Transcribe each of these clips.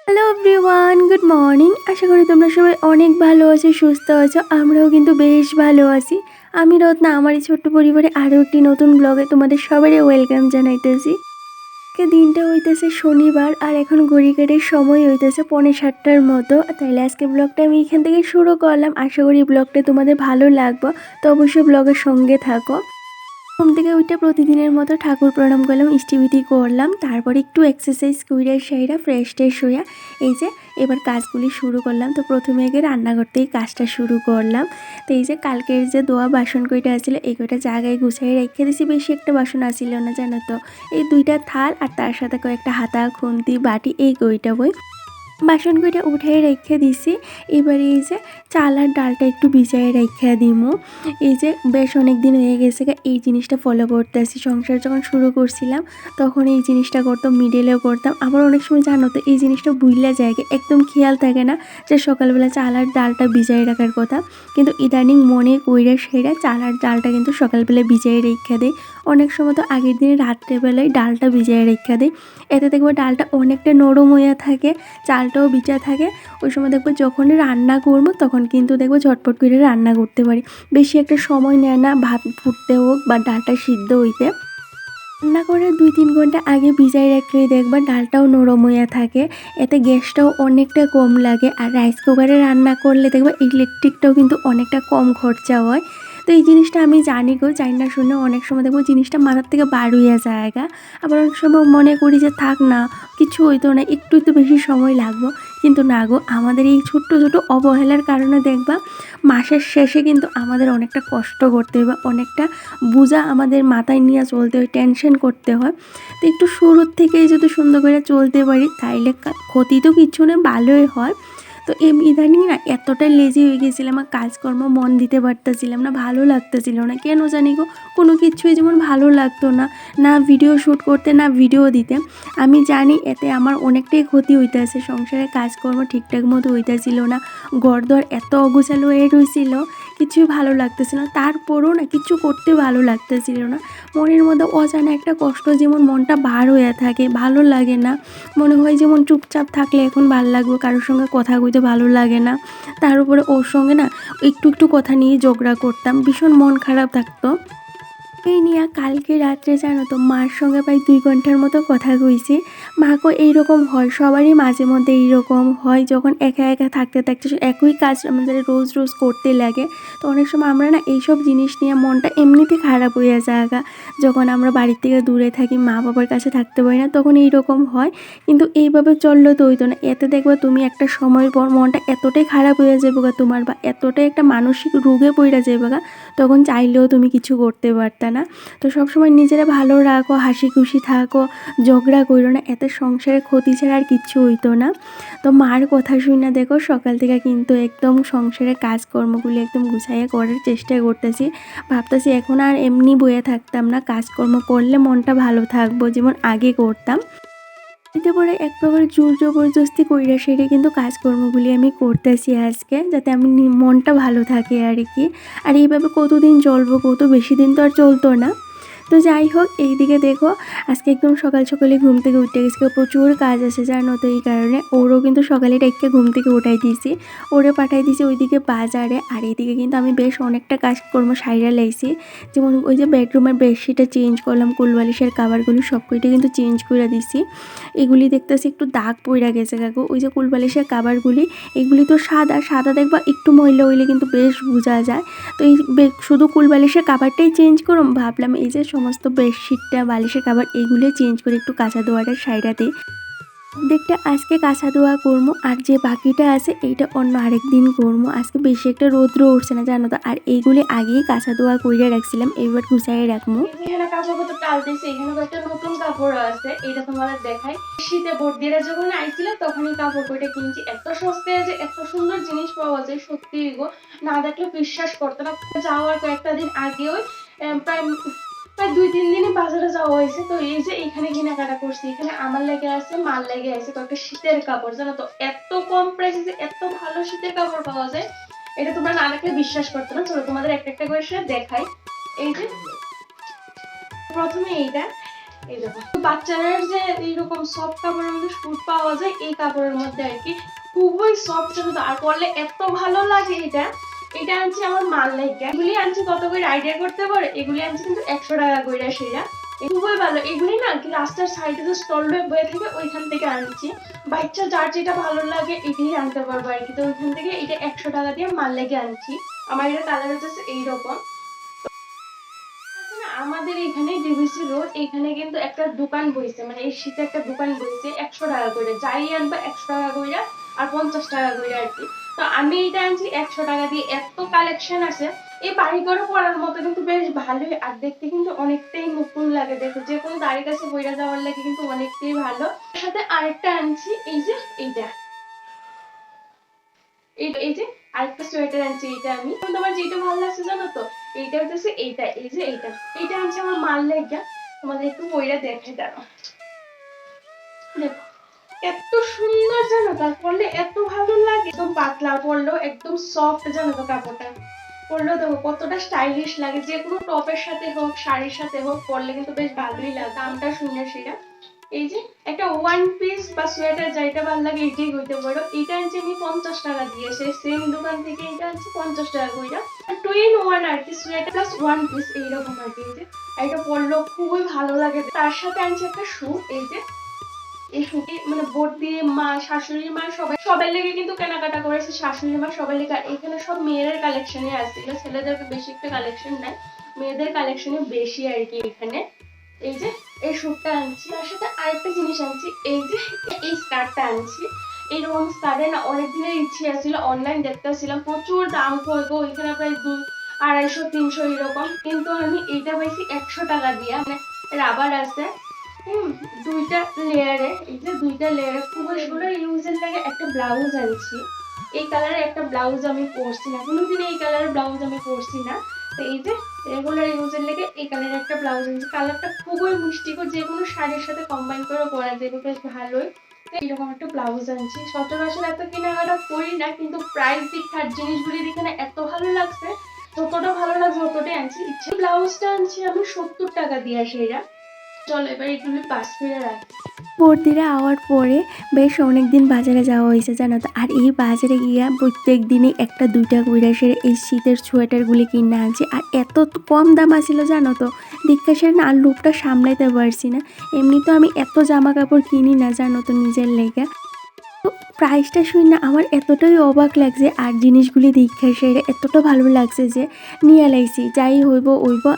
Hello everyone, good morning. আশা করি তোমরা সবাই অনেক ভালো আছো, সুস্থ আছো। আমরাও কিন্তু বেশ ভালো আছি। আমি রত্না, আমার এই ছোট্ট পরিবারে আরও একটি নতুন ব্লগে তোমাদের সবারই ওয়েলকাম জানাইতেছি। দিনটা হইতেছে শনিবার, আর এখন ঘড়ি কাটার সময় হইতেছে 6:45টার মতো। তাইলে আজকে ব্লগটা আমি এখান থেকে শুরু করলাম। আশা করি ব্লগটা তোমাদের ভালো লাগবে, তো অবশ্যই ব্লগের সঙ্গে থাকো। ঘুম থেকে উঠে প্রতিদিনের মতো ঠাকুর প্রণাম করলাম, ইষ্টিবিটি করলাম, তারপর একটু এক্সারসাইজ কইরা সেইরা ফ্রেশ ট্রেশ হইয়া এই যে এবার কাজগুলি শুরু করলাম। তো প্রথমে আগে রান্নাঘর থেকে কাজটা শুরু করলাম। তো এই যে কালকের যে দোয়া বাসন কইটা আছিল, এই কয়টা জায়গায় গুছাই রেখে দিছি। বেশি একটা বাসন আসিল না, জানো তো। এই 2টা থাল আর তার সাথে কয়েকটা হাতা, খুন্তি, বাটি, এই কইটা বই বাসন কইটা উঠাই রেখে দিছি। এবারে এই যে চাল আর ডালটা একটু ভিজাই রেখে দিমু। এই যে বেশ অনেক দিন হয়ে গেছে এই জিনিসটা ফলো করতেছি। সংসার যখন শুরু করছিলাম তখন এই জিনিসটা করতাম, মিডেলেও করতাম। আবার অনেক সময় জানো তো এই জিনিসটা ভুইলা যায়, একদম খেয়াল থাকে না যে সকালবেলা চাল আর ডালটা ভিজাই রাখার কথা। কিন্তু ইদানিং মনে কইরা সেরা চাল আর ডালটা কিন্তু সকালবেলা ভিজাই রেখে দেয়। অনেক সময় তো আগের দিনে রাত্রেবেলায় ডালটা ভিজাই রেখে দেয়। এতে দেখবো ডালটা অনেকটা নরম হয়ে থাকে, চালটাও ভিজা থাকে। ওই সময় দেখবো যখনই রান্না করবো তখন কিন্তু দেখবো ঝটপট করে রান্না করতে পারি। বেশি একটা সময় নেয় না ভাত ফুটতে হোক বা ডালটা সিদ্ধ হইতে। রান্না করে 2-3 ঘন্টা আগে ভিজাই রাখলেই দেখবা ডালটাও নরম হয়ে থাকে। এতে গ্যাসটাও অনেকটা কম লাগে। আর রাইস কুকারে রান্না করলে দেখবা ইলেকট্রিকটাও কিন্তু অনেকটা কম খরচা হয়। তো এই জিনিসটা আমি জানি গো, জানি না শুনে অনেক সময় দেখবো জিনিসটা মাথার থেকে বার হইয়া যায়। আবার অনেক সময় মনে করি যে থাক না, কিছু হইতো না, একটু একটু বেশি সময় লাগবো। কিন্তু না গো, আমাদের এই ছোট্ট ছোট অবহেলার কারণে দেখবা মাসের শেষে কিন্তু আমাদের অনেকটা কষ্ট করতে হয় বা অনেকটা বোঝা আমাদের মাথায় নিয়ে চলতে হয়, টেনশন করতে হয়। তো একটু শুরুর থেকেই যদি সুন্দর করে চলতে পারি তাইলে ক্ষতি তো কিছু না, ভালোই হয়। তো ইদানিং না এতটা লেজি হয়ে গেছিলাম, আমার কাজকর্ম মন দিতে পারতেছিলাম না, ভালো লাগতেছিল না, কেন জানি গো। কোনো কিছুই যেমন ভালো লাগতো না, না ভিডিও শ্যুট করতে, না ভিডিও দিতে। আমি জানি এতে আমার অনেকটাই ক্ষতি হইতেছে। সংসারে কাজকর্ম ঠিকঠাক মতো হইতেছিল না, ঘরদোর এত অগোছালো হয়ে রয়েছিল, কিছুই ভালো লাগতেছিল না। তারপরও না কিছু করতে ভালো লাগতেছিল না। মনের মধ্যে অজানা একটা কষ্ট, যেমন মনটা ভার হয়ে থাকে, ভালো লাগে না। মনে হয় যেমন চুপচাপ থাকলে এখন ভালো লাগবে, কারোর সঙ্গে কথা কইতে ভালো লাগে না। তার উপরে ওর সঙ্গে না একটু একটু কথা নিয়ে ঝগড়া করতাম, ভীষণ মন খারাপ থাকতো। এই নিয়ে কালকে রাত্রে জানো তো মার সঙ্গে প্রায় 2 ঘন্টার মতো কথা কইছি। মাকেও এইরকম হয়, সবারই মাঝে মধ্যে এইরকম হয়, যখন একা একা থাকতে থাকতে একই কাজ আমাদের রোজ রোজ করতে লাগে। তো অনেক সময় আমরা না এইসব জিনিস নিয়ে মনটা এমনিতে খারাপ হয়ে যায়। যখন আমরা বাড়ির থেকে দূরে থাকি, মা বাবার কাছে থাকতে পারি না, তখন এইরকম হয়। কিন্তু এইভাবে চললে তো হইতো না। এতে দেখবা তুমি একটা সময়ের পর মনটা এতটাই খারাপ হয়ে যাবে তোমার, বা এতটাই একটা মানসিক রোগে পড়ে যাবে তখন চাইলেও তুমি কিছু করতে পারতে না। তো সবসময় নিজেরা ভালো রাখো, হাসি খুশি থাকো, ঝগড়া করো না, এতে সংসারে ক্ষতি ছাড়া আর কিচ্ছু হইতো না। তো মার কথা শুনে দেখো সকাল থেকে কিন্তু একদম সংসারের কাজকর্মগুলি একদম গুছাইয়া করার চেষ্টা করতেছি। ভাবতেছি এখন আর এমনি বয়ে থাকতাম না, কাজকর্ম করলে মনটা ভালো থাকবো, যেমন আগে করতাম। এতে করে এক প্রকার জোর জবরদস্তি কইরা সেরে কিন্তু কাজকর্মগুলি আমি করতেছি আজকে, যাতে আমি মনটা ভালো থাকে আর কি। আর এইভাবে কতদিন চলবো, কত বেশি দিন তো আর চলতো না। তো যাই হোক, এইদিকে দেখো আজকে একদম সকাল সকালে ঘুম থেকে উঠে গেছি, প্রচুর কাজ আছে জানো তো। এই কারণে ওরও কিন্তু সকালে ডেকে ঘুম থেকে উঠাই দিয়েছি, ওরে পাঠাই দিয়েছি ওইদিকে বাজারে। আর এইদিকে কিন্তু আমি বেশ অনেকটা কাজকর্ম সাইরা লাইছি। যেমন ওই যে বেডরুমের বেডশিটটা চেঞ্জ করলাম, কুলবালিশের কাভারগুলি সব কইটা কিন্তু চেঞ্জ করে দিছি। এগুলি দেখতেছি একটু দাগ পইরা গেছে কাকু, ওই যে কুলবালিশের কাভারগুলি, এগুলি তো সাদা সাদা, দেখবা একটু ময়লা হইলে কিন্তু বেশ বোঝা যায়। তো এই শুধু কুলবালিশের কাভারটাই চেঞ্জ করুম, ভাবলাম এই যে সমস্ত বেডশিটটা, বালিশের কাভার, এইগুলো চেঞ্জ করে একটু কাঁচা ধোয়াটা সাইডা দিই। অর্ধেকটা আজকে কাঁচা ধোয়া করবো, আর যে বাকিটা আছে এইটা অন্য আরেক দিন করবো। আজকে বেশি একটা রৌদ্র উঠছে না জানো তো। আর এইগুলি আগেই কাঁচা ধোয়া কইরা রাখছিলাম, এবার গুছাই রাখবো। এখানে কাপড় তো টালতেছি, এখানে একটা নতুন কাপড় আছে, এটা তোমাদের দেখাই। শীতে বর্দিরা যখন আইছিল তখনই কাপড় কইটা কিনছি। এত সস্তায় যে এত সুন্দর জিনিস পাওয়া যায়, সত্যি গো, না দেখলে বিশ্বাস করতে না। যাওয়ার কয়েকটা দিন আগেও প্রায় প্রায় 2-3 দিনই বাজারে যাওয়া হয়েছে। তো এই যে এখানে কেনাকাটা করছি, এখানে আমার লেগে আছে, মাল লেগে আছে কয়েকটা শীতের কাপড়, জানো তো এত কম প্রাইসে এত ভালো শীতের কাপড় পাওয়া যায়, এটা তোমরা না দেখলে বিশ্বাস করতে না। চলো তোমাদের একটা একটা করে দেখাই। এই যে প্রথমে এইটা, এই দেখো বাচ্চাদের যে এইরকম সফট কাপড়ের মধ্যে স্যুট পাওয়া যায়, এই কাপড়ের মধ্যে আর কি খুবই সফট ছিল, আর পরলে এত ভালো লাগে। এটা এটা আনছি আমার মাল লাইকা। এগুলি আনছি কত করে আইডিয়া করতে পারে? এগুলি আনছি কিন্তু 100 টাকা করে। সেটা খুবই ভালো। এগুলি না কি রাস্তার সাইডে যে স্টল বয়ে থাকে ওইখান থেকে আনছি। বাচ্চা যার যেটা ভালো লাগে এটাই আনতে পারবো আর কি। তো ওইখান থেকে এটা 100 টাকা দিয়ে মাল লেগে আনছি। আমার এটা কালার হচ্ছে এইরকম। আমাদের এখানে ডিভিসি রোড এখানে কিন্তু একটা দোকান বইছে, মানে এই শীতে একটা দোকান বইছে 100 টাকা করে, যাই আনবা 100 টাকা করে আর 50 টাকা করে আর কি। তো আমি এটা আনছি 100 টাকা দিয়ে। এত কালেকশন আছে, এই বাড়ি ঘরে পরার মতো কিন্তু বেশ ভালোই, আর দেখতে কিন্তু অনেকটাই নতুন লাগে। দেখো যে কোনো দাড়ির কাছে বইরা যাওয়ার লাগে কিন্তু অনেকটাই ভালো। তার সাথে আরেকটা আনছি এই যে এইটা, এই যে আরেকটা সোয়েটার আনছি। এটা আমি তোমার যেটা ভালো লাগছে জানো তো, এইটা হচ্ছে এইটা, এই যে এইটা এইটা আনছি আমার মাল লাগা। তোমাদের একটু পয়রা দেখাই দাঁড়াও। দেখো এত সুন্দর জানো, তার পরলে এত ভালো লাগে। একদম পাতলা, পরলেও একদম সফট জানো তো কাপড়টা। পরলেও দেখো কতটা স্টাইলিশ লাগে। যে কোনো টপের সাথে হোক, শাড়ির সাথে হোক, পরলে কিন্তু বেশ ভালোই লাগে। দামটা শুনে সেটা এই যে একটা ওয়ান পিস বা সোয়েটার যেটা ভালো লাগে এটাই হইতে পারো। এটা আনছি আমি 50 টাকা দিয়ে, সেই সেম দোকান থেকে এটা আনছি 50 টাকা কইরা। টু ইন ওয়ান আর কি, সোয়েটার প্লাস ওয়ান পিস এইরকম আর কি। এই যে এটা পরলেও খুবই ভালো লাগে। তার সাথে আনছি একটা শু। এই যে এই শুটি মানে বোট দিয়ে মা, শাশুড়ি মা সবাই লেগে কিন্তু কেনাকাটা করেছে। শাশুড়ি মা সবাই লেগে। এখানে সব মেয়েদের কালেকশনে আসছিল, ছেলেদেরকে বেশি একটা কালেকশন নাই, মেয়েদের কালেকশনে বেশি আর কি এখানে। এই যে এই স্যুটটা আনছি, তার সাথে আরেকটা জিনিস আনছি। এই যে এই স্কার্টটা আনছি। এইরকম স্কার্টে না অনেক দিনের ইচ্ছে আছিল, অনলাইন দেখতেছিলাম প্রচুর দাম পড়বো ওইখানে, প্রায় 200-250-300 এরকম, কিন্তু আমি এইটা পাইছি 100 টাকা দিয়ে। মানে রাবার আছে, দুইটা লেয়ারে, এই যে দুইটা লেয়ারে খুব এগুলো ইউজের লাগে। একটা ব্লাউজ আনছি, এই কালারের একটা ব্লাউজ আমি পরছি না, কোনোদিন এই কালারের ব্লাউজ আমি পরছি না। তো এই যে রেগুলার ইউজের লেগে এই কালারের একটা ব্লাউজ আনছি। কালারটা খুবই মিষ্টিকর, যে কোনো শাড়ির সাথে কম্বাইন করে পরা যাবে, বেশ ভালোই। এইরকম একটা ব্লাউজ আনছি। সচরাচর এত কেনাকাটা করি না, কিন্তু প্রাইস দিক আর জিনিসগুলি দেখে না এত ভালো লাগছে, যতটা ভালো লাগছে ততটাই আনছি। ইচ্ছে ব্লাউজটা আনছি আমি 70 টাকা দিয়ে। সেটা চলো এবার এগুলি পাস করে রাখি। বর্দিরা আওয়ার পরে বেশ অনেক দিন বাজারে যাওয়া হয়েছে জানো তো। আর এই বাজারে গিয়া প্রত্যেক দিনই একটা দুইটা কইরা সেরে এই শীতের সোয়েটারগুলি কিনে আনছি। আর এত কম দাম আসছিল জানো তো, দীক্ষা সেরে না আর লোভটা সামলাইতে পারছি না। এমনি তো আমি এত জামা কাপড় কিনি না জানো তো নিজের লেগে। তো প্রাইসটা শুনে না আমার এতটাই অবাক লাগছে, আর জিনিসগুলি দীক্ষা সেরে এতটা ভালো লাগছে যে নিয়ে লাইছি। যাই হইব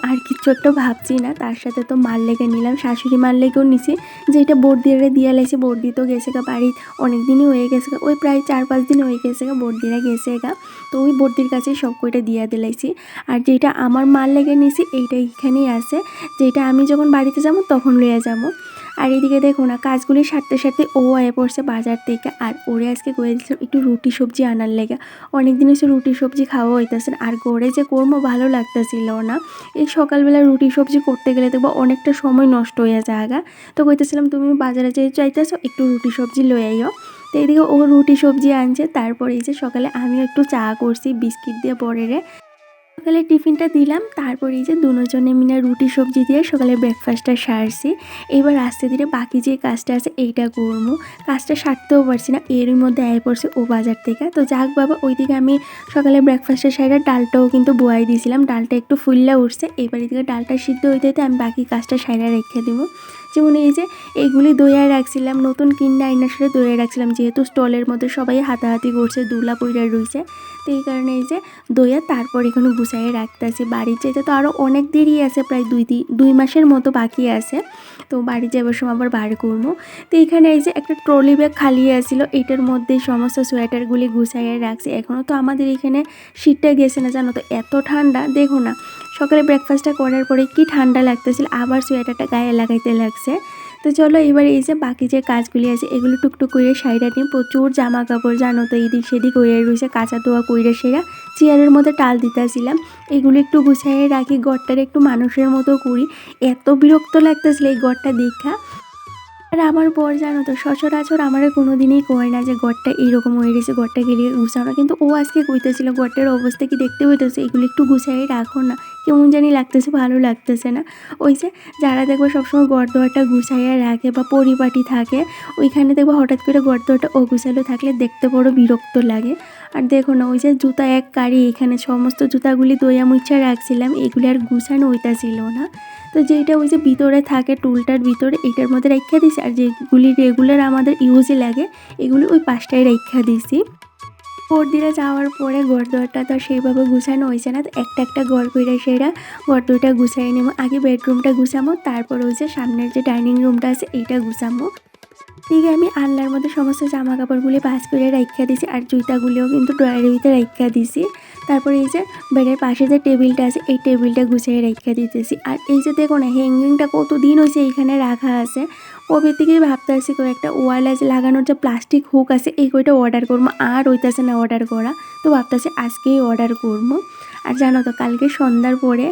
আর কিছু একটা ভাবছি না। তার সাথে তো মাল লেগে নিলাম, শাশুড়ি মাল লেগেও নিছি, যেটা বর্দিরে দিয়ে লাইছি। বর্দি তো গেছে গা বাড়ি, অনেক দিনই হয়ে গেছে গা, ওই প্রায় 4-5 দিন হয়ে গেছে গা বর্দিরা গেছে গা। তো ওই বর্দির কাছেই সব কইটা দিয়ে দিলাইছি। আর যেটা আমার মাল লেগে নিছি এইটা এখানেই আছে, যেটা আমি যখন বাড়িতে যাবো তখন লইয়া যাবো। আর এদিকে দেখো না কাজগুলি সারতে সারতে ও আয়ে পড়ছে বাজার থেকে। আর ওরে আজকে করে দিচ্ছিলাম একটু রুটি সবজি আনার লেগে। অনেক দিন হচ্ছে রুটি সবজি খাওয়া হইতেছে না, আর গড়ে যে কর্ম ভালো লাগতেছিল না। এই সকালবেলা রুটি সবজি করতে গেলে দেখবো অনেকটা সময় নষ্ট হয়ে যায়। তো কইতেছিলাম তুমি বাজারে যে চাইতেছো একটু রুটি সবজি লয়ে আইও। তো এইদিকে ও রুটি সবজি আনছে। তারপরে এই যে সকালে আমিও একটু চা করছি বিস্কিট দিয়ে বরেরে। সকালে টিফিনটা দিলাম, তারপরে এই যে দুজনে মিলে রুটি সবজি দিয়ে সকালে ব্রেকফাস্টটা সারছি। এবার আস্তে ধীরে বাকি যে কাজটা আছে এইটা করবো। কাজটা সারতেও পারছি না, এর মধ্যে আয় পড়ছে ও বাজার থেকে। তো যাক বাবা, ওইদিকে আমি সকালে ব্রেকফাস্টের সাইডে ডালটাও কিন্তু বয়াই দিয়েছিলাম, ডালটা একটু ফুললা উঠছে। এবার এদিকে ডালটা সিদ্ধ হইতে হইতে আমি বাকি কাজটা সাইডে রেখে দেবো। যেমন এই যে এইগুলি দইয়া রাখছিলাম, নতুন কিনা আইনার সাথে দইয়া রাখছিলাম, যেহেতু স্টলের মধ্যে সবাই হাতাহাতি করছে, দুলা পইরা রয়েছে। তো এই কারণে এই যে দইয়া তারপর এখানে গুছাইয়ে রাখতে আছে। বাড়ির যেতে তো আরও অনেক দেরি আছে, প্রায় 2 মাসের মতো বাকি আছে। তো বাড়ি যাবার সময় আবার বার করবো। তো এখানে এই যে একটা ট্রলি ব্যাগ খালি আছিল, এটার মধ্যে সমস্ত সোয়েটারগুলি গুছাইয়ে রাখছি। এখনও তো আমাদের এখানে শীতটা গেছে না জানো তো, এত ঠান্ডা। দেখো না সকালে ব্রেকফাস্টটা করার পরে কি ঠান্ডা লাগতেছিল, আবার সোয়েটারটা গায়ে লাগাইতে লাগছে। তো চলো এবার এই যে বাকি যে কাজগুলি আছে এগুলো টুকটুক করে সাইডা নিয়ে, প্রচুর জামা কাপড় জানো তো এদিক সেদিক হয়ে রয়েছে, কাঁচা ধোয়া কইরা সেরা চেয়ারের মধ্যে টাল দিতেছিলাম। এগুলো একটু গুছাইয়ে রাখি, ঘরটার একটু মানুষের মতো করি। এত বিরক্ত লাগতেছিল এই ঘরটা দেখা। আর আমার বর জানো তো সচরাচর আমারে কোনোদিনই কয় না যে ঘরটা এইরকম হয়ে গেছে, ঘরটা গেলে গুছাও না, কিন্তু ও আজকে কইতেছিল ঘরটার অবস্থা কি দেখতে হইতেছে, এগুলো একটু গুছাই রাখো না, কেমন জানি লাগতেছে, ভালো লাগতেছে না। ওই যে যারা দেখবো সবসময় ঘর দোয়ারটা গুছাইয়া রাখে বা পরিপাটি থাকে, ওইখানে দেখবো হঠাৎ করে ঘর দোয়ারটা অগুছালো থাকলে দেখতে বড় বিরক্ত লাগে। আর দেখো না, ওই যে জুতা এক কারি এখানে সমস্ত জুতাগুলি দইয়া মুছা রাখছিলাম, এগুলি আর গুছানো হইতাছিল না। তো যেটা ওই যে ভিতরে থাকে টুলটার ভিতরে, এটার মধ্যে রাখা দিছি, আর যেগুলি রেগুলার আমাদের ইউজে লাগে এগুলি ওই পাশটায় রাখা দিছি। বড়দিরা যাওয়ার পরে ঘর দোরটা তো আর সেইভাবে গুছানো হয়েছে না, তো একটা একটা ঘর করে সেরা ঘর দুইটা গুছাই নেব। আগে বেডরুমটা গুছামো, তারপর ওই যে সামনের যে ডাইনিং রুমটা আছে এইটা গুছামো। দিকে আমি আলনার মধ্যে সমস্ত জামা কাপড়গুলি ভাঁজ করে রাইখা দিছি, আর জুতাগুলিও কিন্তু ড্রয়ারের ভিতরে রাইখা দিছি। তারপরে এই যে বেডের পাশে যে টেবিলটা আছে এই টেবিলটা গুছিয়ে রাইখা দিতেছি। আর এই যে দেখো না, হ্যাঙ্গিংটা কতদিন হয়েছে এইখানে রাখা আছে, কবে থেকে ভাবতে আসছি করে একটা ওয়াল আছে লাগানোর যে প্লাস্টিক হুক আছে এই কইটা অর্ডার করবো, আর হইতাছে না অর্ডার করা, তো ভাবতেছি আজকেই অর্ডার করবো। আর জানো তো কালকে সন্ধ্যার পরে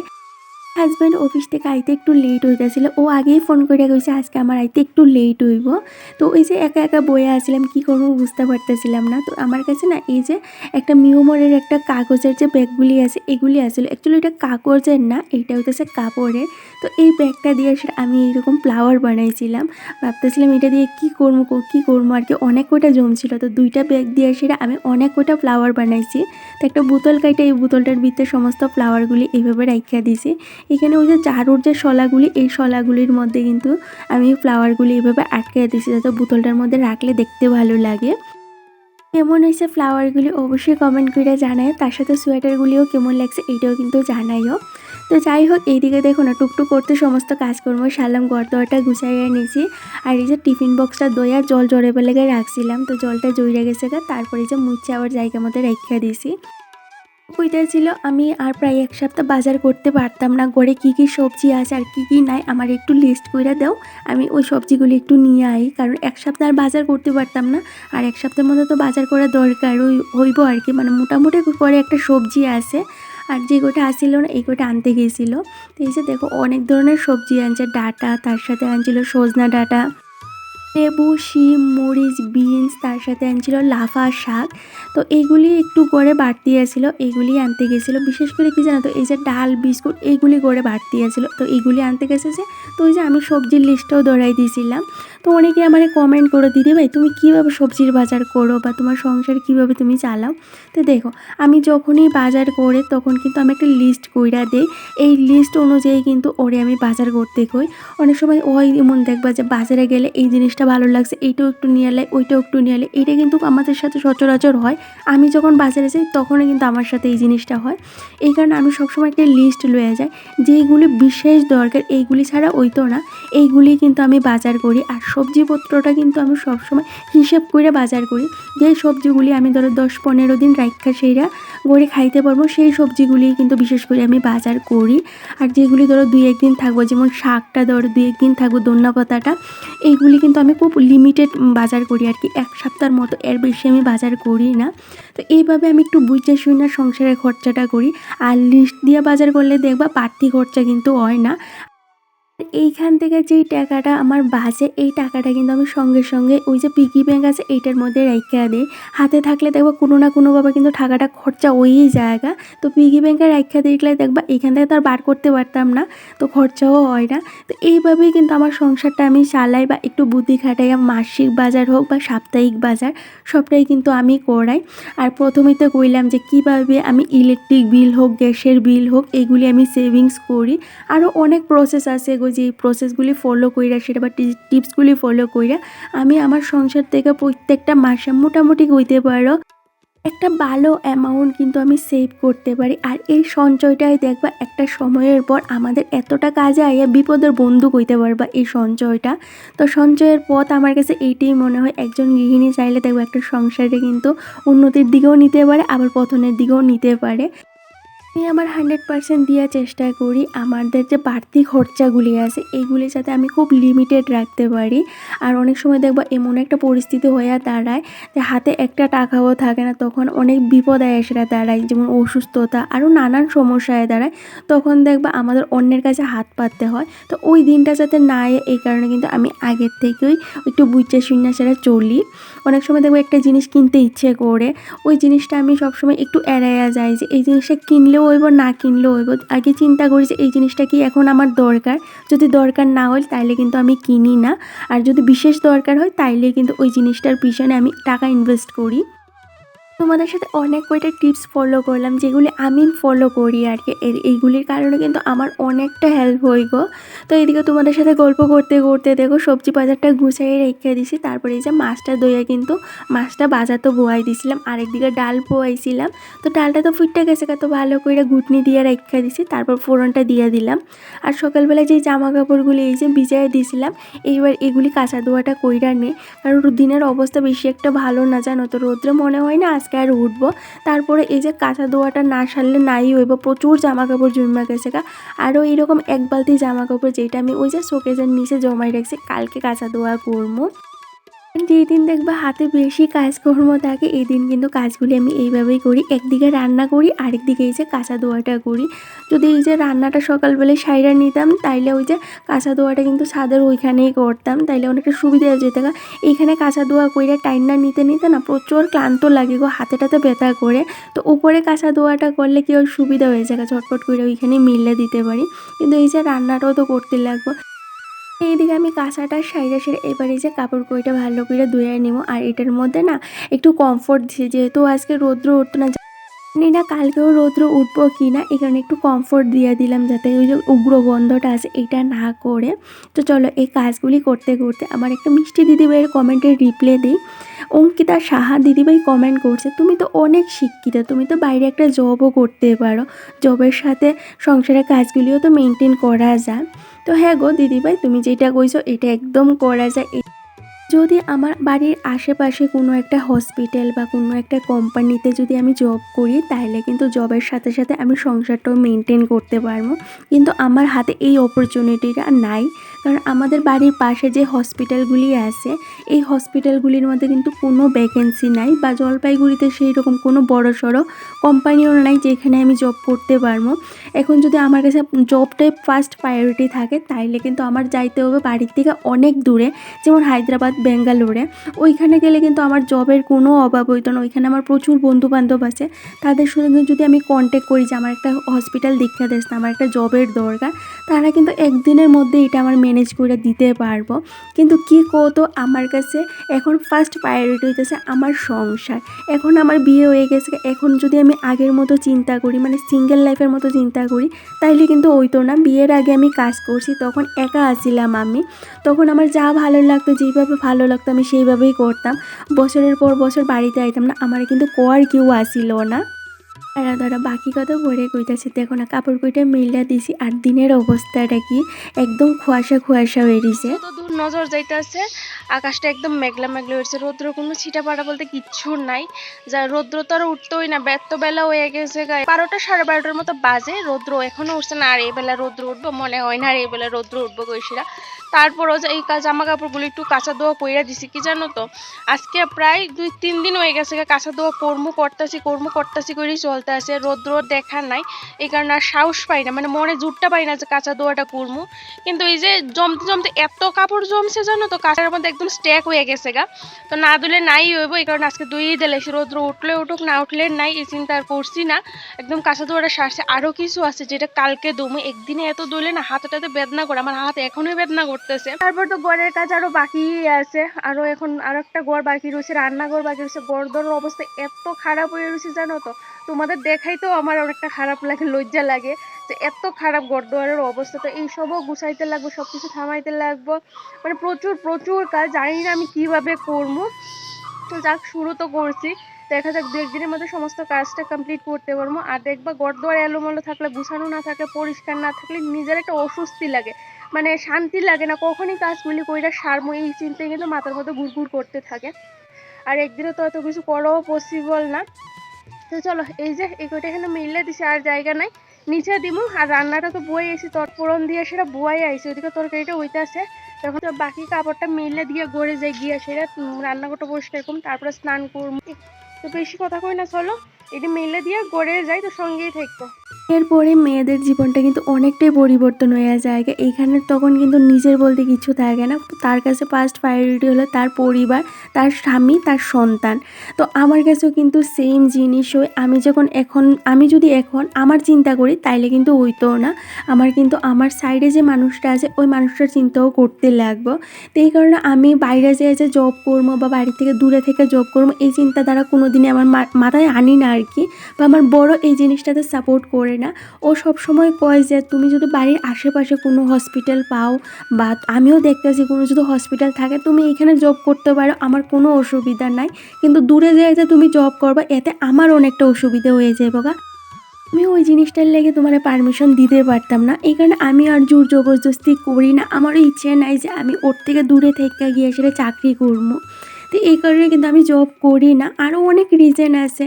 হাজব্যান্ড অফিস থেকে আইতে একটু লেট হইতেছিল, ও আগেই ফোন করে কইছে আজকে আমার আইতে একটু লেট হইব। তো ওই যে একা একা বয়ে আসছিলাম, কী করবো বুঝতে পারতেছিলাম না। তো আমার কাছে না এই যে একটা মিউমরের একটা কাগজের যে ব্যাগগুলি আছে এগুলি আসলে অ্যাকচুয়ালি এটা কাগজের না, এইটা হইতেছে কাপড়ের। তো এই ব্যাগটা দিয়ে আমি এইরকম ফ্লাওয়ার বানাইছিলাম, ভাবতেছিলাম এটা দিয়ে কী করবো আর কি, অনেক কয়টা জমছিল, তো দুইটা ব্যাগ দিয়ে আমি অনেক কয়টা ফ্লাওয়ার বানাইছি। তো একটা বোতল কাইটে এই বোতলটার ভিতরে সমস্ত ফ্লাওয়ারগুলি এইভাবে রাখিয়া দিছি। এখানে ওই যে চারুর যে শলাগুলি এই শলাগুলির মধ্যে কিন্তু আমি ফ্লাওয়ারগুলি এইভাবে আটকে দিয়েছি, যাতে বোতলটার মধ্যে রাখলে দেখতে ভালো লাগে। কেমন হয়েছে ফ্লাওয়ারগুলি অবশ্যই কমেন্ট করে জানায়, তার সাথে সোয়েটারগুলিও কেমন লাগছে এইটাও কিন্তু জানাইও। তো যাই হোক, এইদিকে দেখো না টুকটুক করতে সমস্ত কাজকর্ম সারলাম, ঘর দোয়ারটা গুছাইয়া নিয়েছি। আর এই যে টিফিন বক্সটা দইয়া জল জড়ে বেলেগে রাখছিলাম, তো জলটা জইরা গেছে গা, তারপরে যে মুচ্ছে আবার জায়গা মতো রেখে দিয়েছি। ওইটা ছিল আমি আর প্রায় এক সপ্তাহ বাজার করতে পারতাম না, ঘরে কী কী সবজি আছে আর কী কী নাই আমার একটু লিস্ট করে দাও, আমি ওই সবজিগুলি একটু নিয়ে আই, কারণ এক সপ্তাহ আর বাজার করতে পারতাম না। আর এক সপ্তাহের মধ্যে তো বাজার করা দরকার হইব আর কি, মানে মোটামুটি করে একটা সবজি আছে। আর যে গোটা আসছিল না এই গোটা আনতে গিয়েছিলো। তো এই যে দেখো অনেক ধরনের সবজি আনছে, ডাঁটা, তার সাথে আনছিল সজনা ডাঁটা, লেবু, শিম, মরিচ, বিনস, তার সাথে আনছিল লাফা শাক। তো এইগুলি একটু করে বাড়তি আছিল, এইগুলি আনতে গেছিলো। বিশেষ করে কি জানো তো, এই যে ডাল, বিস্কুট এইগুলি করে বাড়তি আছিল, তো এইগুলি আনতে গেছে যে। তো ওই যে আমি সবজির লিস্টটাও ধরাই দিয়েছিলাম। তো অনেকে আমার কমেন্ট করো, দিদি ভাই তুমি কীভাবে সবজির বাজার করো বা তোমার সংসার কীভাবে তুমি চালাও। তো দেখো, আমি যখনই বাজার করে তখন কিন্তু আমি একটা লিস্ট কইরা দেই, এই লিস্ট অনুযায়ী কিন্তু ওরে আমি বাজার করতে কই। অনেক সময় ওই এমন দেখবা যে বাজারে গেলে এই জিনিসটা ভালো লাগছে, এইটাও একটু নিয়ে এলে ওইটাও একটু নিয়ে এলে, এটা কিন্তু আমাদের সাথে সচরাচর হয়। আমি যখন বাজারে যাই তখনই কিন্তু আমার সাথে এই জিনিসটা হয়। এই কারণে আমি সবসময় একটা লিস্ট লয়ে যাই, যেইগুলি বিশেষ দরকার এইগুলি ছাড়া ওইতো না, এইগুলি কিন্তু আমি বাজার করি। আর সবজিপত্রটা কিন্তু আমি সবসময় হিসেব করে বাজার করি, যেই সবজিগুলি আমি ধরো 10-15 দিন রাখা সেইরা গড়ে খাইতে পারবো, সেই সবজিগুলি কিন্তু বিশেষ করে আমি বাজার করি। আর যেগুলি ধরো 2-1 দিন থাকবো, যেমন শাকটা ধরো 2-1 দিন থাকবো, ধনিয়া পাতাটা, এইগুলি কিন্তু আমি খুব লিমিটেড বাজার করি আর কি, এক সপ্তাহের মতো, এর বেশি আমি বাজার করি না। তো এইভাবে আমি একটু বুঝে শুনে সংসারের খরচাটা করি। আর লিস্ট দিয়ে বাজার করলে দেখবা বাড়তি খরচা কিন্তু হয় না। এইখান থেকে যেই টাকাটা আমার বাঁচে এই টাকাটা কিন্তু আমি সঙ্গে সঙ্গে ওই যে পিগি ব্যাংক আছে এইটার মধ্যে রাইখা দিই। হাতে থাকলে দেখবা কোনো না কোনোভাবে কিন্তু টাকাটা খরচা হয়েই জায়গা। তো পিগি ব্যাংকে রাইখা দেখলে দেখবা এইখান থেকে তো আর বার করতে পারতাম না, তো খরচাও হয় না। তো এইভাবেই কিন্তু আমার সংসারটা আমি চালাই, বা একটু বুদ্ধি খাটাইয়া মাসিক বাজার হোক বা সাপ্তাহিক বাজার সবটাই কিন্তু আমি করাই। আর প্রথমেই তো কইলাম যে কীভাবে আমি ইলেকট্রিক বিল হোক, গ্যাসের বিল হোক, এগুলি আমি সেভিংস করি। আরও অনেক প্রসেস আছে গো, যে প্রসেসগুলি ফলো কইরা সেটা বা টিপসগুলি ফলো কইরা আমি আমার সংসার থেকে প্রত্যেকটা মাসে মোটামুটি কইতে পারো একটা ভালো অ্যামাউন্ট কিন্তু আমি সেভ করতে পারি। আর এই সঞ্চয়টাই দেখবা একটা সময়ের পর আমাদের এতটা কাজে আইয়া বিপদের বন্ধু কইতে পারবা এই সঞ্চয়টা। তো সঞ্চয়ের পথ আমার কাছে এইটাই মনে হয়, একজন গৃহিণী চাইলে দেখবা একটা সংসারে কিন্তু উন্নতির দিকেও নিতে পারে, আবার পতনের দিকেও নিতে পারে। আমি আমার 100% দেওয়ার চেষ্টা করি। আমাদের যে বাড়তি খরচাগুলি আছে এগুলি যাতে আমি খুব লিমিটেড রাখতে পারি। আর অনেক সময় দেখবা এমন একটা পরিস্থিতি হয়ে দাঁড়ায় যে হাতে একটা টাকাও থাকে না, তখন অনেক বিপদায় এসে দাঁড়ায়, যেমন অসুস্থতা আরও নানান সমস্যায় দাঁড়ায়। তখন দেখবা আমাদের অন্যের কাছে হাত পাততে হয়। তো ওই দিনটা যাতে না আয় এই কারণে কিন্তু আমি আগের থেকেই একটু বুঝে শুনে সেটা চলি। অনেক সময় দেখবো একটা জিনিস কিনতে ইচ্ছে করে, ওই জিনিসটা আমি সবসময় একটু এড়াইয়া যাই যে এই জিনিসটা কিনলেও হইব না কিনলেও হইব। আগে চিন্তা করি যে এই জিনিসটা কি এখন আমার দরকার, যদি দরকার না হয় তাইলে কিন্তু আমি কিনি না। আর যদি বিশেষ দরকার হয় তাইলে কিন্তু ওই জিনিসটার পিছনে আমি টাকা ইনভেস্ট করি। তোমাদের সাথে অনেক কয়টা টিপস ফলো করলাম যেগুলি আমি ফলো করি আর কি। এইগুলির কারণে কিন্তু আমার অনেকটা হেল্প হই গো। তো এইদিকে তোমাদের সাথে গল্প করতে করতে দেখো সবজি বাজারটা গুছিয়ে রেখে দিছি। তারপরে এই যে মাছটা দইয়া কিন্তু মাছটা বাজার তো বোয়াই দিছিলাম, আরেকদিকে ডাল পোয়াইছিলাম। তো ডালটা তো ফুটে গেছে, তো ভালো করে ঘুটনি দিয়ে রেখে দিছি, তারপর ফোড়নটা দিয়ে দিলাম। আর সকালবেলা যে জামা কাপড়গুলি এই যে ভিজাই দিয়েছিলাম, এইবার এগুলি কাঁচা ধোয়াটা কইরা নেই, কারণ দিনের অবস্থা বেশি একটা ভালো না, জানো তো, রোদ্রে মনে হয় না আজকে আর উঠবো। তারপরে এই যে কাঁচা ধোয়াটা না সারলে নাই হইব, প্রচুর জামা কাপড় জমা গেছে গা। আরও এরকম এক বালতি জামা কাপড় যেটা আমি ওই যে শোকেজের নিচে জমাই রাখছি, কালকে কাঁচা ধোয়া করবো। যেই দিন দেখবা হাতে বেশি কাজকর্ম থাকে এই দিন কিন্তু কাজগুলি আমি এইভাবেই করি। একদিকে রান্না করি, আরেকদিকে এই যে কাঁচা ধোয়াটা করি। যদি এই যে রান্নাটা সকালবেলায় সাইরা নিতাম তাইলে ওই যে কাঁচা ধোয়াটা কিন্তু ছাদের ওইখানেই করতাম, তাইলে অনেকটা সুবিধা হয়ে যেত। এইখানে কাঁচা ধোয়া কইরা টাইনা নিতে নিতে না প্রচুর ক্লান্ত লাগে গো, হাতে টাতে ব্যথা করে। তো উপরে কাঁচা ধোয়াটা করলে কি ওর সুবিধা হয়ে যায়, ঝটপট করে ওইখানে মিলে দিতে পারি। কিন্তু এই যে রান্নাটাও তো করতে লাগবো। এইদিকে আমি কাঁচাটা সাইডে সেরে এবারে যে কাপড় কইটা ভালো করে ধুয়ে নিব। আর এটার মধ্যে না একটু কমফোর্ট দিয়েছি, যেহেতু আজকে রৌদ্র উঠতো না, জানি না কালকেও রৌদ্র উঠবো কি না, এই কারণে একটু কমফোর্ট দিয়ে দিলাম যাতে ওই যে উগ্র গন্ধটা আছে এটা না করে। তো চলো এই কাজগুলি করতে করতে আমার একটা মিষ্টি দিদিভাইয়ের কমেন্টের রিপ্লাই দিই। অঙ্কিতা সাহা দিদিভাই কমেন্ট করছে, তুমি তো অনেক শিক্ষিত, তুমি তো বাইরে একটা জবও করতে পারো, জবের সাথে সংসারের কাজগুলিও তো মেনটেন করা যায়। তো হ্যাঁ গো দিদিভাই, তুমি যেটা কইছো এটা একদম করা যায়। যদি আমার বাড়ির আশেপাশে কোনো একটা হসপিটাল বা কোনো একটা কোম্পানিতে যদি আমি জব করি তাহলে কিন্তু জবের সাথে সাথে আমি সংসারটাও মেনটেন করতে পারবো। কিন্তু আমার হাতে এই অপরচুনিটিটা নাই, কারণ আমাদের বাড়ির পাশে যে হসপিটালগুলি আছে এই হসপিটালগুলির মধ্যে কিন্তু কোনো ভ্যাকেন্সি নাই, বা জলপাইগুড়িতে সেই রকম কোনো বড় সড়ো কোম্পানিও নাই যেখানে আমি জব করতে পারবো। এখন যদি আমার কাছে জবটাই ফার্স্ট প্রায়োরিটি থাকে তাইলে কিন্তু আমার যাইতে হবে বাড়ির থেকে অনেক দূরে, যেমন হায়দ্রাবাদ, বেঙ্গালোরে। ওইখানে গেলে কিন্তু আমার জবের কোনো অভাব হইতো না, ওইখানে আমার প্রচুর বন্ধু বান্ধব আছে। তাদের সঙ্গে যদি আমি কন্ট্যাক্ট করি যে আমার একটা হসপিটাল দীক্ষা দিস না, আমার একটা জবের দরকার, তারা কিন্তু একদিনের মধ্যে এটা আমার ম্যানেজ করে দিতে পারবো। কিন্তু কি কতো আমার কাছে এখন ফার্স্ট প্রায়োরিটি হইতেছে আমার সংসার। এখন আমার বিয়ে হয়ে গেছে, এখন যদি আমি আগের মতো চিন্তা করি, মানে সিঙ্গেল লাইফের মতো চিন্তা করি, তাইলে কিন্তু হইতো না। বিয়ের আগে আমি কাজ করছি, তখন একা আছিলাম আমি, তখন আমার যা ভালো লাগতো, যেইভাবে ভালো লাগতো আমি সেইভাবেই করতাম। বছরের পর বছর বাড়িতে আইতাম না, আমার কিন্তু কোয়ার কেউ আসিল না। দাঁড়া বাকি কথা পরে কইতাছি, দেখো না কাপড় কইটা মেলা দিছি আর দিনের অবস্থাটা কি, একদম কুয়াশা কুয়াশা হয়ে দিছে। তো দূর নজর যাইতেছে, আকাশটা একদম মেঘলা মেঘলা হয়েছে, রৌদ্র কোনো ছিটা পাটা বলতে কিচ্ছু নাই। যা রৌদ্র তো আর উঠতোই না, ব্যর্থ বেলা হয়ে গেছে, 12টা 12:30 মতো বাজে, রৌদ্র এখনো উঠছে না। আর এই বেলা রৌদ্র উঠবো মনে হয় না, আর এই বেলা রৌদ্র উঠবো কইসিরা। তারপরও যে এই জামা কাপড়গুলো একটু কাঁচা ধোয়া কইরা দিছি, কি জানো তো, আজকে প্রায় 2-3 দিন হয়ে গেছে কাঁচা ধোয়া কর্মু করতেছি করেই চলতে আছে, রৌদ্র দেখা নাই। এই কারণে আর সাহস পাই না, মানে মনে জোরটা পাই না যে কাঁচা ধোয়াটা করবো। কিন্তু এই যে জমতে জমতে এত কাপড় জমছে জানো তো, কাঁচার মধ্যে একদম স্ট্যাক হয়ে গেছে গা। তো না দিলে নাই হইব, এই কারণে আজকে দুই দিলে রৌদ্র উঠলে উঠুক, না উঠলে নাই, এই চিন্তা আর করছি না। একদম কাঁচা ধোয়াটা সারছে। আরো কিছু আছে যেটা কালকে দমু, একদিনে এত দইলে না হাতটাতে বেদনা করে, আমার হাত এখনোই বেদনা করতেছে। তারপর তো ঘরের কাজ আরো বাকি আছে, আরো এখন আরো একটা ঘর বাকি রয়েছে, রান্নাঘর বাকি রয়েছে। ঘরদোরের অবস্থা এত খারাপ হয়ে রয়েছে জানো তো, তোমাদের দেখাইতেও আমার অনেকটা খারাপ লাগে, লজ্জা লাগে যে এত খারাপ ঘরদোয়ারের অবস্থা। তো এইসবও গুছাইতে লাগবো, সবকিছু থামাইতে লাগবো, মানে প্রচুর প্রচুর কাজ, জানি না আমি কিভাবে করবো। তো যাক, শুরু তো করছি, দেখা যাক 2-1 দিনের মধ্যে সমস্ত কাজটা কমপ্লিট করতে পারবো। আর দেখবা ঘরদোয়ার এলোমেলো থাকলে, গুছানো না থাকলে, পরিষ্কার না থাকলে নিজের একটা অস্বস্তি লাগে, মানে শান্তি লাগে না, কখনই কাজগুলি কইরা সারমো এই চিন্তায় কিন্তু মাথার মধ্যে ঘুরঘুর করতে থাকে। আর একদিনে তো এত কিছু করাও পসিবল না। তো চলো এই যে এই কটা এখানে মিললে দিছে, আর জায়গা নাই, নিচে দিমু। আর রান্নাটা তো বয়ে এসি তৎপূরণ দিয়ে সেটা বুয়াই আইছে, ওইদিকে তরকারিটা হইতে আছে। তখন তো বাকি কাপড়টা মিললে দিয়ে গড়ে যাই গিয়া সেটা রান্নাঘরটা পরিষ্কার করুম, তারপরে স্নান করবো। তো বেশি কথা কই না, চলো এটি মিললে দিয়ে গড়ে যাই, তো সঙ্গেই থাকবো। এরপরে মেয়েদের জীবনটা কিন্তু অনেকটাই পরিবর্তন হয়ে যায়। এইখানে তখন কিন্তু নিজের বলতে কিছু থাকে না, তার কাছে ফার্স্ট প্রায়োরিটি হলো তার পরিবার, তার স্বামী, তার সন্তান। তো আমার কাছেও কিন্তু সেম জিনিস হয়। আমি যদি এখন আমার চিন্তা করি তাইলে কিন্তু হইতোও না। আমার কিন্তু আমার সাইডে যে মানুষটা আছে ওই মানুষটার চিন্তাও করতে লাগবো। তো এই কারণে আমি বাইরে যেয়ে যে জব করবো বা বাড়ি থেকে দূরে থেকে জব করবো, এই চিন্তাধারা কোনোদিনই আমার মাথায় আনি না আর কি। বা আমার বড় এই জিনিসটাতে সাপোর্ট করে না। ও সব সময় কয় যে তুমি যদি বাড়ির আশেপাশে কোনো হসপিটাল পাও, বা আমিও দেখতেছি কোনো যদি হসপিটাল থাকে তুমি এখানে জব করতে পারো, আমার কোনো অসুবিধা নাই, কিন্তু দূরে যেয়ে যে তুমি জব করবা এতে আমার অনেকটা অসুবিধা হয়ে যাবে গা। আমি ওই জিনিসটার লেগে তোমার পারমিশন দিতে পারতাম না, এই কারণে আমি আর জোর জবরদস্তি করি না। আমারও ইচ্ছে নাই যে আমি ওর থেকে দূরে থেকে গিয়ে সেটা চাকরি করবো। তো এই কারণে কিন্তু আমি জব করি না। আরও অনেক রিজন আছে।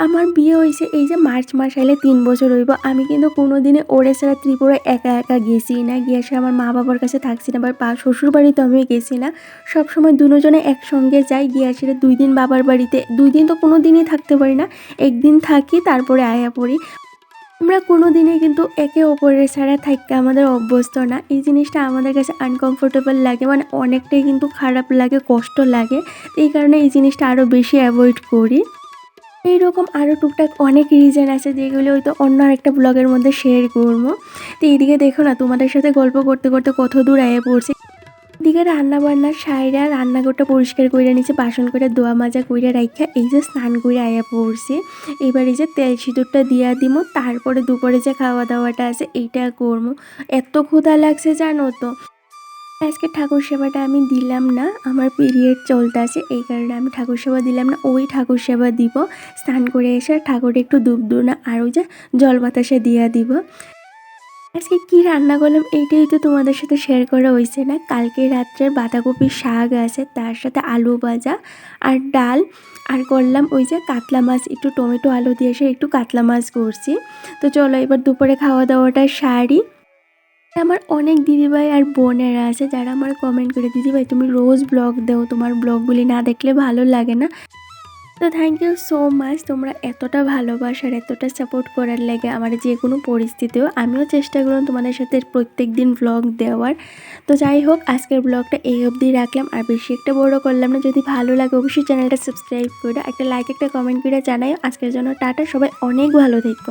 আমার বিয়ে হয়েছে এই যে মার্চ মাস আইলে 3 বছর হইব। আমি কিন্তু কোনোদিনে ওরে ছাড়া ত্রিপুরা একা একা গেছি না, গিয়ে এসে আমার মা বাবার কাছে থাকছি না, বা শ্বশুর বাড়িতে আমি গেছি না। সবসময় দুজনে একসঙ্গে যাই, গিয়ে আসলে 2 দিন বাবার বাড়িতে, 2 দিন তো কোনো দিনই থাকতে পারি না, একদিন থাকি তারপরে আয়া পড়ি। আমরা কোনো দিনই কিন্তু একে অপরের ছাড়া থাকতে আমাদের অভ্যস্ত না। এই জিনিসটা আমাদের কাছে আনকমফোর্টেবল লাগে, মানে অনেকটাই কিন্তু খারাপ লাগে, কষ্ট লাগে। এই কারণে এই জিনিসটা আরও বেশি অ্যাভয়েড করি। এইরকম আরও টুকটাক অনেক রিজন আছে যেগুলো হয়তো অন্য আরেকটা ব্লগের মধ্যে শেয়ার করবো। তো এইদিকে দেখো না, তোমাদের সাথে গল্প করতে করতে কত দূর আয়ে পড়ছে। এদিকে রান্না বান্নার সাইরা রান্নাঘরটা পরিষ্কার করে নিচে, বাসন করে ধোয়া মাজা করে রাখা এই যে স্নান করে আয়া পড়ছে। এবার এই যে তেল সিঁদুরটা দিয়া দিমো, তারপরে দুপুরে যে খাওয়া দাওয়াটা আছে এইটা করবো। এত ক্ষুধা লাগছে জানো তো। আজকে ঠাকুর সেবাটা আমি দিলাম না, আমার পিরিয়ড চলতে আছে, এই কারণে আমি ঠাকুর সেবা দিলাম না। ওই ঠাকুর সেবা দিব, স্নান করে এসে ঠাকুরে একটু ধূপ ধুনা আর ওই যে জল বাতাসে দিয়া দিব। আজকে কি রান্না করলাম এইটাই তো তোমাদের সাথে শেয়ার করা হয়েছে না। কালকে রাত্রের বাঁধাকপির শাক আছে, তার সাথে আলু ভাজা আর ডাল, আর করলাম ওই যে কাতলা মাছ, একটু টমেটো আলু দিয়ে এসে একটু কাতলা মাছ করছি। তো চলো এবার দুপুরে খাওয়া দাওয়াটা সারি। আমার অনেক দিদিভাই আর বোনেরা আছে যারা আমার কমেন্ট করে, দিদিভাই তুমি রোজ ব্লগ দাও, তোমার ব্লগগুলি না দেখলে ভালো লাগে না। তো থ্যাংক ইউ সো মাচ, তোমরা এতটা ভালোবাসার এতটা সাপোর্ট করার লাগে আমার যে কোনো পরিস্থিতিও আমিও চেষ্টা করুন তোমাদের সাথে প্রত্যেক দিন ব্লগ দেওয়ার। তো যাই হোক আজকের ব্লগটা এই অবধি রাখলাম, আর বেশি একটা বড় করলাম না। যদি ভালো লাগে অবশ্যই চ্যানেলটা সাবস্ক্রাইব করে একটা লাইক একটা কমেন্ট করে জানাই। আজকের জন্য টাটা, সবাই অনেক ভালো থেকো।